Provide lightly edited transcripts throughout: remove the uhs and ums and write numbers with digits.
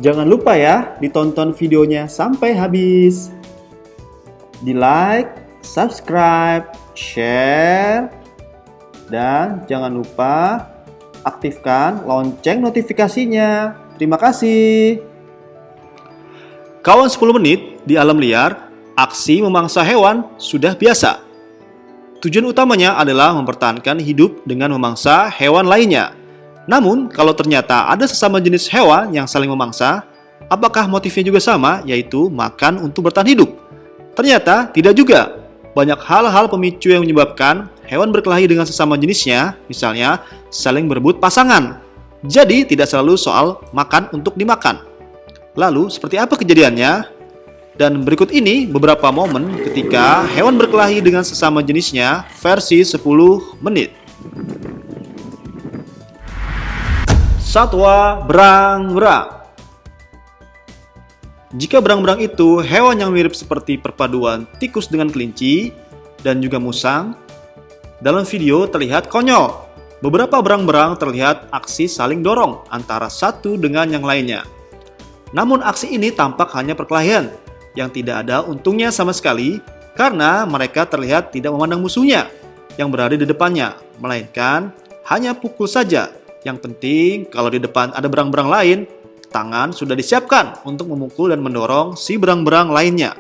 Jangan lupa ya, ditonton videonya sampai habis. Di like, subscribe, share, dan jangan lupa aktifkan lonceng notifikasinya. Terima kasih. Kawan 10 menit di alam liar, aksi memangsa hewan sudah biasa. Tujuan utamanya adalah mempertahankan hidup dengan memangsa hewan lainnya. Namun, kalau ternyata ada sesama jenis hewan yang saling memangsa, apakah motifnya juga sama, yaitu makan untuk bertahan hidup? Ternyata tidak juga. Banyak hal-hal pemicu yang menyebabkan hewan berkelahi dengan sesama jenisnya, misalnya saling berebut pasangan. Jadi, tidak selalu soal makan untuk dimakan. Lalu, seperti apa kejadiannya? Dan berikut ini beberapa momen ketika hewan berkelahi dengan sesama jenisnya versi 10 menit. Satwa berang-berang. Jika berang-berang itu hewan yang mirip seperti perpaduan tikus dengan kelinci dan juga musang, dalam video terlihat konyol. Beberapa berang-berang terlihat aksi saling dorong antara satu dengan yang lainnya. Namun aksi ini tampak hanya perkelahian yang tidak ada untungnya sama sekali karena mereka terlihat tidak memandang musuhnya yang berada di depannya, melainkan hanya pukul saja. Yang penting, kalau di depan ada berang-berang lain, tangan sudah disiapkan untuk memukul dan mendorong si berang-berang lainnya.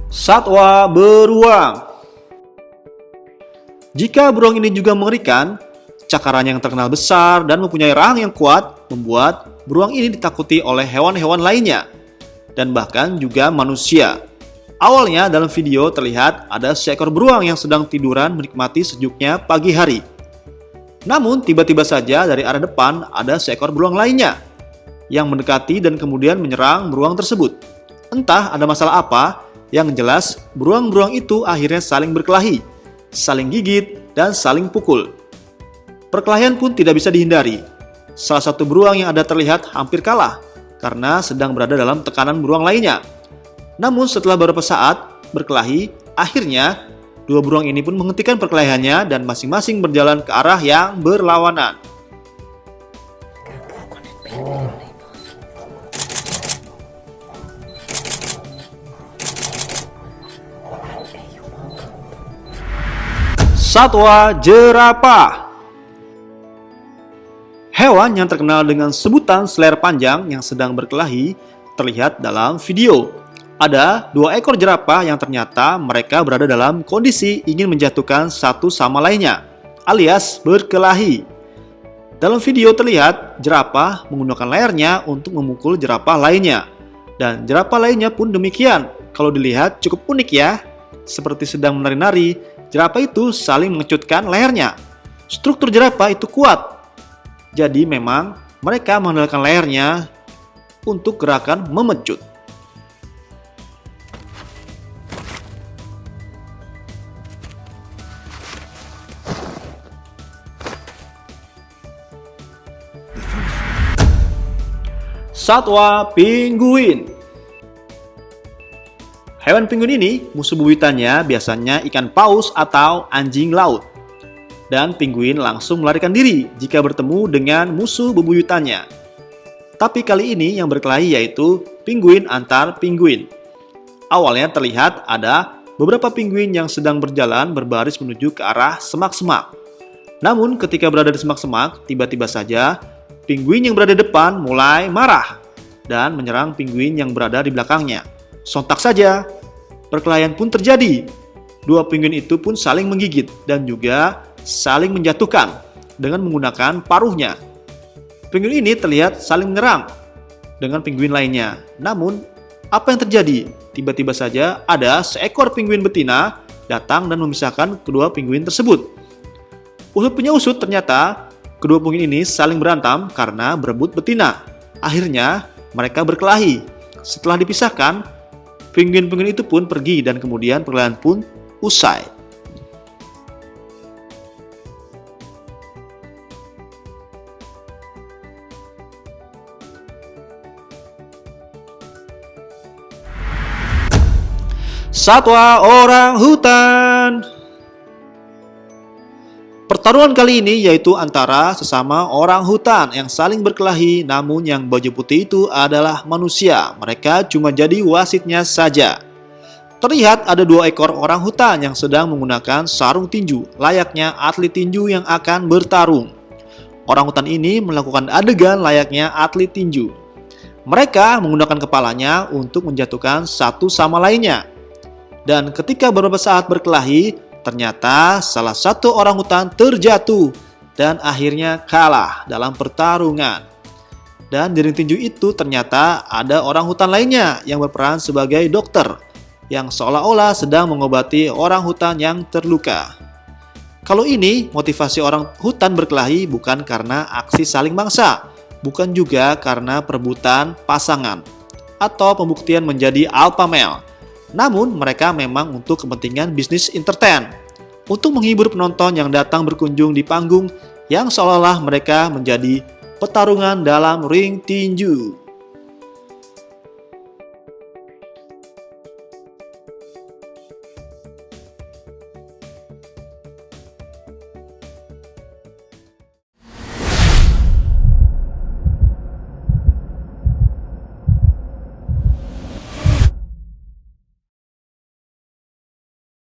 Satwa beruang. Jika beruang ini juga mengerikan, cakarannya yang terkenal besar dan mempunyai rahang yang kuat membuat beruang ini ditakuti oleh hewan-hewan lainnya dan bahkan juga manusia. Awalnya dalam video terlihat ada seekor beruang yang sedang tiduran menikmati sejuknya pagi hari. Namun tiba-tiba saja dari arah depan ada seekor beruang lainnya yang mendekati dan kemudian menyerang beruang tersebut. Entah ada masalah apa, yang jelas beruang-beruang itu akhirnya saling berkelahi, saling gigit, dan saling pukul. Perkelahian pun tidak bisa dihindari. Salah satu beruang yang ada terlihat hampir kalah karena sedang berada dalam tekanan beruang lainnya. Namun setelah beberapa saat berkelahi, akhirnya dua beruang ini pun menghentikan perkelahiannya dan masing-masing berjalan ke arah yang berlawanan. Satwa jerapah. Hewan yang terkenal dengan sebutan seler panjang yang sedang berkelahi terlihat dalam video. Ada dua ekor jerapah yang ternyata mereka berada dalam kondisi ingin menjatuhkan satu sama lainnya, alias berkelahi. Dalam video terlihat jerapah menggunakan layarnya untuk memukul jerapah lainnya. Dan jerapah lainnya pun demikian. Kalau dilihat cukup unik ya. Seperti sedang menari-nari, jerapah itu saling mengecutkan layarnya. Struktur jerapah itu kuat. Jadi memang mereka mengandalkan layarnya untuk gerakan memecut. Satwa pinguin. Hewan pinguin ini musuh bebuyutannya biasanya ikan paus atau anjing laut. Dan pinguin langsung melarikan diri jika bertemu dengan musuh bebuyutannya. Tapi kali ini yang berkelahi yaitu pinguin antar pinguin. Awalnya terlihat ada beberapa pinguin yang sedang berjalan berbaris menuju ke arah semak-semak. Namun ketika berada di semak-semak, tiba-tiba saja pinguin yang berada di depan mulai marah dan menyerang pinguin yang berada di belakangnya. Sontak saja, perkelahian pun terjadi. Dua pinguin itu pun saling menggigit dan juga saling menjatuhkan dengan menggunakan paruhnya. Pinguin ini terlihat saling menyerang dengan pinguin lainnya. Namun, apa yang terjadi? Tiba-tiba saja ada seekor pinguin betina datang dan memisahkan kedua pinguin tersebut. Usut punya usut, ternyata kedua pinguin ini saling berantem karena berebut betina. Akhirnya, mereka berkelahi. Setelah dipisahkan, pinguin-pinguin itu pun pergi dan kemudian perkelahian pun usai. Satwa orang hutan. Pertarungan kali ini yaitu antara sesama orang hutan yang saling berkelahi, namun yang baju putih itu adalah manusia. Mereka cuma jadi wasitnya saja. Terlihat ada 2 ekor orang hutan yang sedang menggunakan sarung tinju, layaknya atlet tinju yang akan bertarung. Orang hutan ini melakukan adegan layaknya atlet tinju. Mereka menggunakan kepalanya untuk menjatuhkan satu sama lainnya. Dan ketika beberapa saat berkelahi, ternyata salah satu orang hutan terjatuh dan akhirnya kalah dalam pertarungan. Dan di ring tinju itu ternyata ada orang hutan lainnya yang berperan sebagai dokter yang seolah-olah sedang mengobati orang hutan yang terluka. Kalau ini motivasi orang hutan berkelahi bukan karena aksi saling mangsa, bukan juga karena perebutan pasangan atau pembuktian menjadi alpha male. Namun mereka memang untuk kepentingan bisnis entertain, untuk menghibur penonton yang datang berkunjung di panggung yang seolah-olah mereka menjadi pertarungan dalam ring tinju.